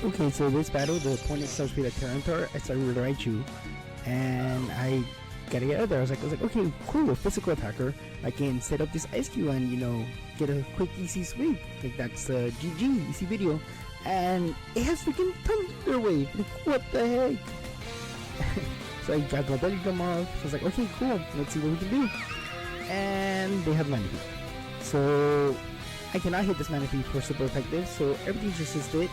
Okay, so this battle, the opponent starts with a Tyranitar, I start with Raichu, and I gotta get out of there. I was like, okay, cool, physical attacker. I can set up this Ice Cube and, get a quick, easy sweep. Like, that's GG, easy video. And it has freaking Thunder Wave. Like, what the heck? So I got my Double Jump off. So I was like, okay, cool, let's see what we can do. And they have Manaphy. So I cannot hit this Manaphy for super effective, so everything's resisted.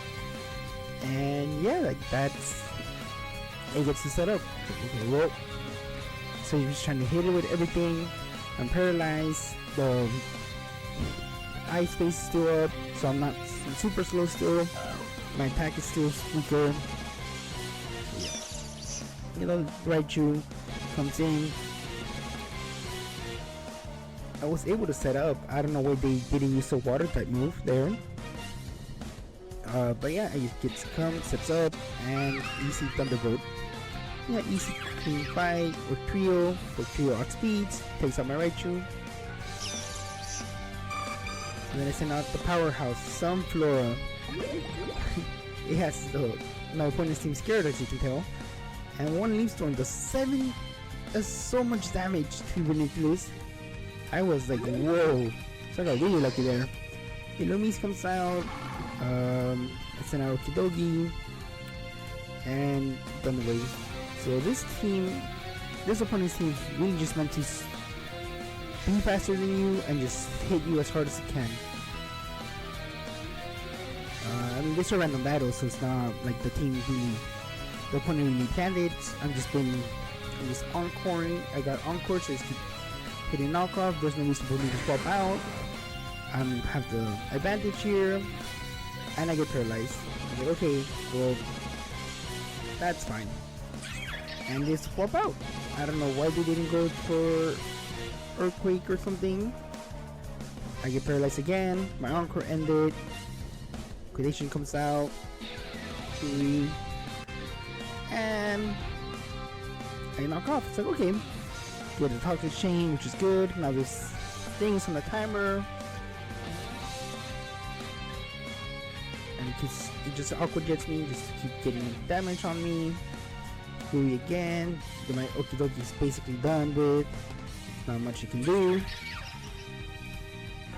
And yeah, like that's it gets to set up. Okay, well, so you're just trying to hit it with everything. I'm paralyzed. The eye space is still up, so I'm super slow still. My attack is still weaker. Raichu comes in. I was able to set up. I don't know why they didn't use the water type move there. But yeah, it gets come, sets up, and easy Thunderbolt. Yeah, easy clean fight or trio for trio outspeeds. Takes out my Raichu. And then I send out the powerhouse, Sunflora. It has my opponent's team scared, as you can tell. And one Leaf Storm does so much damage to Ridiculous. I was like, whoa. So I got really lucky there. Illumise comes out. I send out Okidogi and Thunder Wave. So this opponent's team is really just meant to be faster than you and just hit you as hard as it can. I mean, these are random battles, so it's not like the opponent really planned it. I'm just encoring. I got encore, so I just keep hitting knockoff. There's no reason for me to swap out. I have the advantage here, and I get paralyzed. I'm like, okay, well, that's fine. And they swap out. I don't know why they didn't go for Earthquake or something. I get paralyzed again. My encore ended. Compilation comes out. 3. And I knock off. It's like, okay. Get a Toxic Chain, which is good. Now there's things on the timer. And it just Aqua Jets me, just keep getting damage on me. Fury again. Then my Okidogi is basically done with. Not much you can do.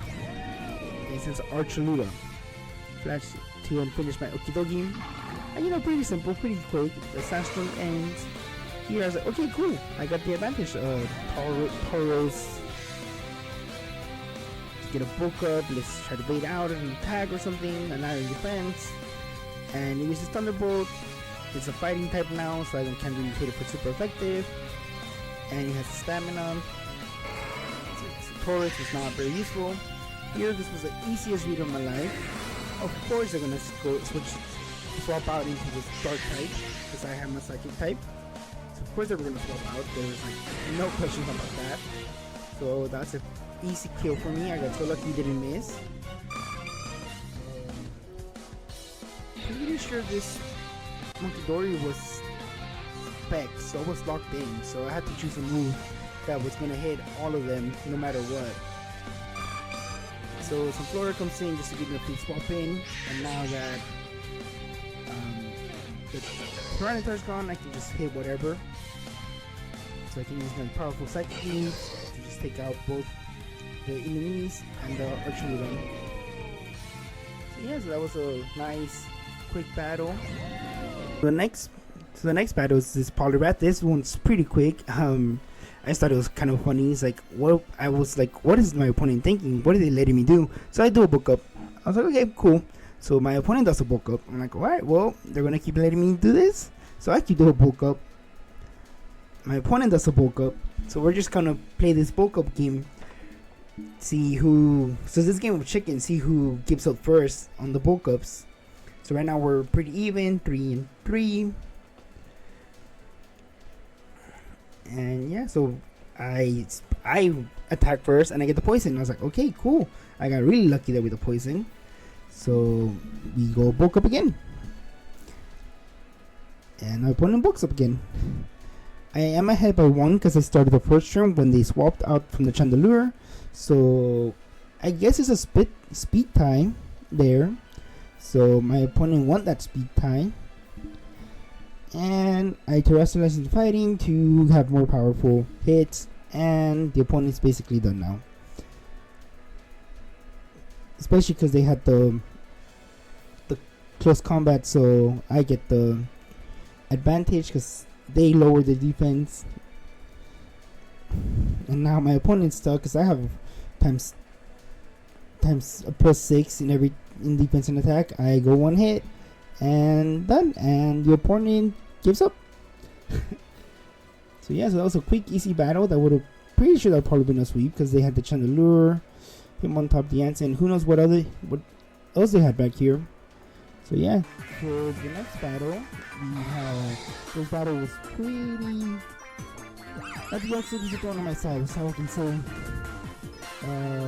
And since Archaluda, flash to finish my Okidogi. And pretty simple, pretty quick. The Sandstorm ends. Here I was like, okay, cool. I got the advantage. Tauros. Get a bulk up. Let's try to bait out and tag or something. Annihilate defense. And he uses Thunderbolt. It's a fighting type now, so I can't really hit it for super effective. And he has stamina. So Tauros is not very useful. Here, this was the easiest read of my life. Of course, they're gonna swap out into this dark type because I have my psychic type. So of course they were gonna swap out. There's like no questions about that. So that's an easy kill for me. I got so lucky didn't miss. Pretty sure this Montidori was spec, so it was locked in. So I had to choose a move that was gonna hit all of them no matter what. So some Flora comes in just to give me a quick swap in, and now that the Tyranitar's gone, I can just hit whatever. So I can use my powerful psychic moves to just take out both the enemies and the Archaluda. So yeah, so that was a nice quick battle. The next battle is this Poliwrath. This one's pretty quick. I just thought it was kind of funny. It's like, what is my opponent thinking? What are they letting me do? So I do a book up. I was like, okay, cool. So my opponent does a bulk up. I'm like, alright, well, they're gonna keep letting me do this. So I keep doing a bulk up. My opponent does a bulk up. So we're just gonna play this bulk up game. So this game of chicken, see who gives up first on the bulk ups. So right now we're pretty even, 3-3. And yeah, so I attack first and I get the poison. I was like, okay, cool. I got really lucky there with the poison. So we go bulk up again. And my opponent bulks up again. I am ahead by 1 because I started the first turn when they swapped out from the Chandelure. So I guess it's a speed tie there. So my opponent won that speed tie, and I terrestrialized into fighting to have more powerful hits, and the opponent's basically done now. Especially because they had the close combat, so I get the advantage because they lower the defense. And now my opponent's stuck because I have times a +6 in defense and attack. I go one hit and done, and the opponent gives up. So yeah, so that was a quick, easy battle. That would have pretty sure that would probably been a sweep because they had the Chandelure, him on top the ants, and who knows what else they had back here. So yeah, for the next battle, we have this battle was pretty. At the exit, he's throwing on my side, that's all I can say.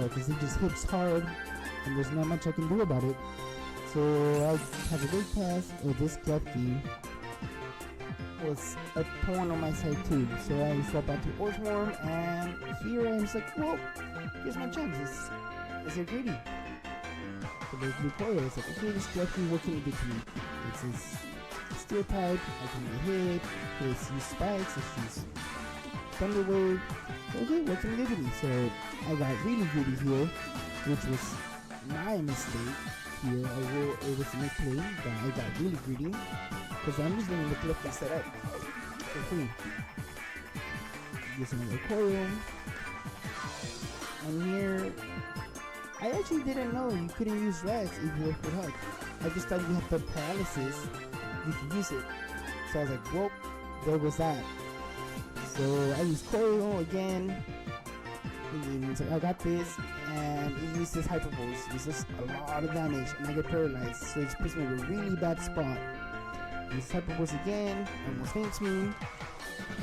Because he just hits hard, and there's not much I can do about it. So I have a great pass. This Klefki was a pawn on my side too. So I swap back to Orsworm, and here I'm just like, well, here's my chance. Is it greedy? So there's blue coil. It's like, okay, this Klefki, what can he do to me? It's his steel type. I can get hit. Let's use spikes. Let's use Thunder Wave. Okay, what can he do to me? So I got really greedy here, which was my mistake here. It was a misplay, but I got really greedy because I'm just letting the Klefki set up for free. Use another coil. And here, I actually didn't know you couldn't use rest if you were for Hug. I just thought you had the paralysis, you could use it. So I was like, well, there was that. So I used coil again. It's like, I got this, and it uses Hyper Pulse. It uses a lot of damage, and I get paralyzed. So it puts me in a really bad spot. Use Hyper Pulse again, almost faints me,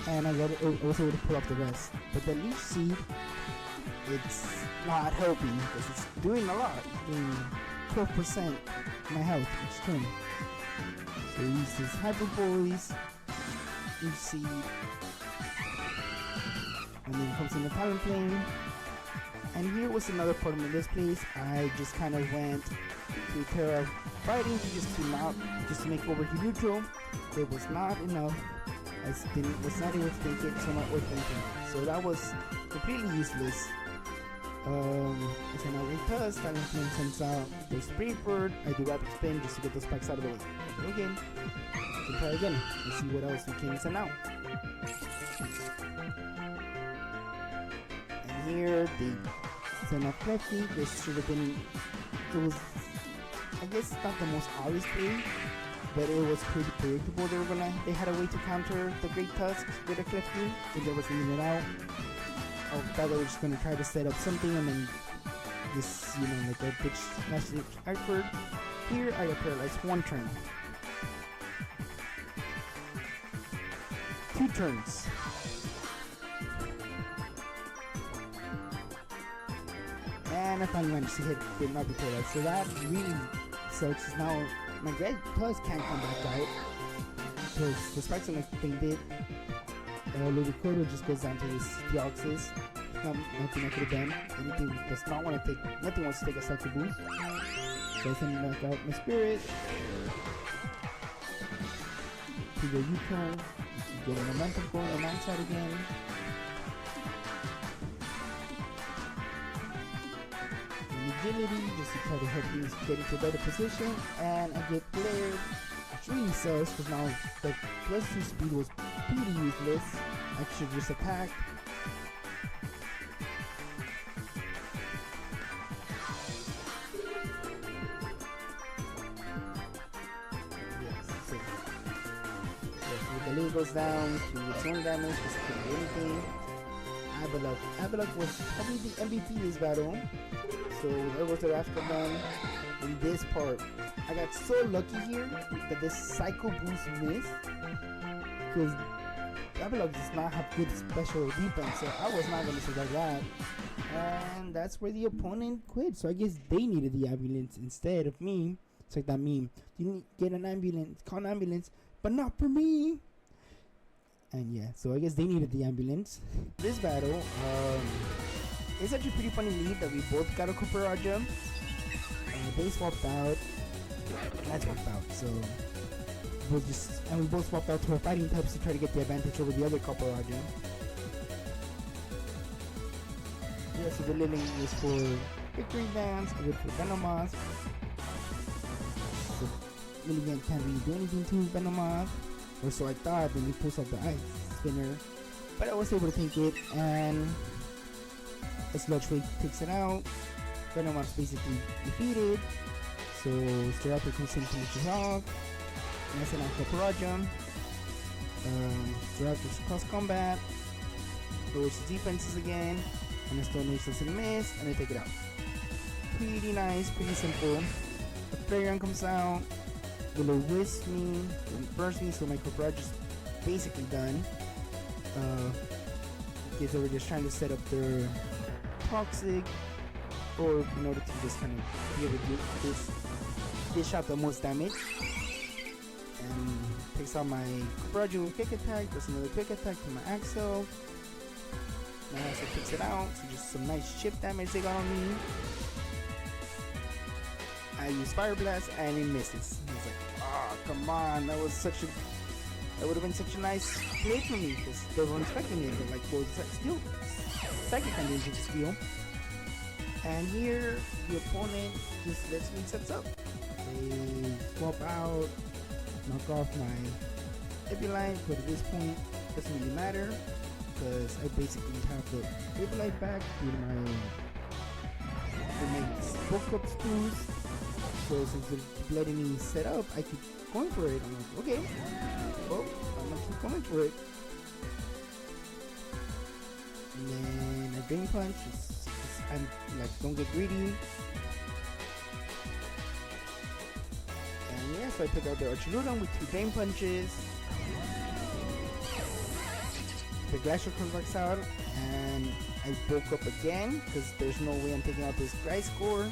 and I was able to pull off the rest. But the Leech Seed, it's not helping because it's doing a lot. It's doing 12% my health each turn. So he uses Hyper Pulse, Leech Seed, and then comes in the Talonflame. And here was another part of my misplays. I just kind of went to Terra Fighting just to make overheat neutral. It was not enough. I was not able to take it, so not worth anything. So that was completely useless. It's an outright toss. Talonflame sends out the Spray Bird. I do Rapid Spin just to get those spikes out of the way. Again, we can try again and see what else we can send out. Here they send off Klefki. This should have been, it was, I guess not the most obvious play, but it was pretty predictable. They had a way to counter the Great Tusk with a Klefki if they was leaving it out. I thought they were just gonna try to set up something and then this, like a bitch message outward. Here I got paralyzed one turn. 2 turns. And I finally managed to hit the not be paralyzed. So that really sucks. Now my Great Tusk can't come back out because the spikes are like fainted. Ludicolo just goes down to this Deoxys. Nothing I could have done. Anything does not want to take. Nothing wants to take a cycle boost. So I send back out my Spirit. To the U-turn. Get a momentum going on my side again. Agility just to try to help me get into a better position, and I get glared, which really sucks because now the +2 speed was pretty useless. I should just attack. The lead goes down to its own damage because it couldn't do anything. Avalok was probably the MVP this battle. So there was the Rashkaban in this part. I got so lucky here that this Psycho Boost missed because Avalok does not have good special defense, so I was not going to survive that. And that's where the opponent quit. So I guess they needed the ambulance instead of me. It's like that meme. You need to get an ambulance, call an ambulance, but not for me. And yeah, so I guess they needed the ambulance. This battle, it's actually a pretty funny lead that we both got a Cooper Raja. They swapped out. That's swapped out. So we both swapped out to our fighting types to try to get the advantage over the other couple Raja. Yeah, so the Lilling is for Victory Dance, good for Venomoth. So Lilligan can't really do anything to Venomoth, or so I thought when he pulls out the Ice Spinner. But I was able to take it, and a Sludge Wave takes it out. Venomoth's basically defeated. So Staraptor comes in to finish off. And I send out Caparajum. Staraptor's cross combat. Lowers his defenses again. And the Stone Age doesn't miss, and I take it out. Pretty nice, pretty simple. The Flareon comes out. Will Wisp me, burst me, so my Caparajum is basically done. Kids are just trying to set up their Toxic, or in order to just kind of be able to dish out the most damage. And takes out my Caparajum with Quick Attack, does another Quick Attack to my Axel. My Axel picks it out, so just some nice chip damage they got on me. I use Fire Blast and it misses. I was like, oh come on, that would have been such a nice play for me because they weren't expecting it. They're like, well, still Psychic kind of steal. And here the opponent just lets me sets up. They swap out, knock off my Epiline, but at this point it doesn't really matter because I basically have the Epiline back with my book up spruce. So since they're letting me set up, I keep going for it. I'm like, okay, well, I'm gonna keep going for it. And then I Drain Punch. I'm like, don't get greedy. And yeah, so I took out the Archiludon with 2 Drain Punches. The Glacial comes out, and I broke up again because there's no way I'm taking out this Gliscor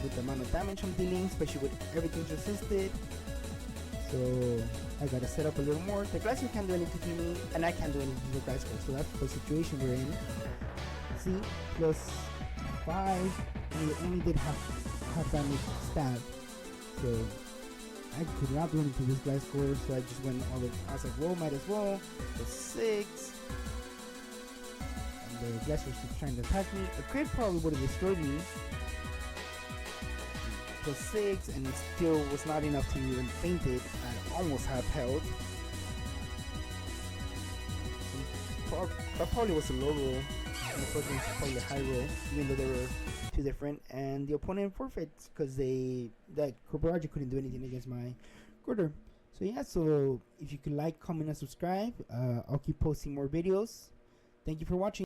with the amount of damage I'm dealing, especially with everything's resisted. So I gotta set up a little more. The Gliscor can't do anything to me, and I can't do anything to the Gliscor, so that's the situation we're in. See, plus 5, and it only did half damage stab. So I could not do anything to this Gliscor, so I just went all I was like, well, might as well. The 6. And the Gliscor's just trying to attack me. A crit probably would have destroyed me. Plus 6, and it still was not enough to even faint it. I almost have health. That probably was a low roll. And the first one was probably a high roll, even though they were 2 different. And the opponent forfeits because that Caparajum couldn't do anything against my Gritter. So yeah, so if you could like, comment, and subscribe, I'll keep posting more videos. Thank you for watching.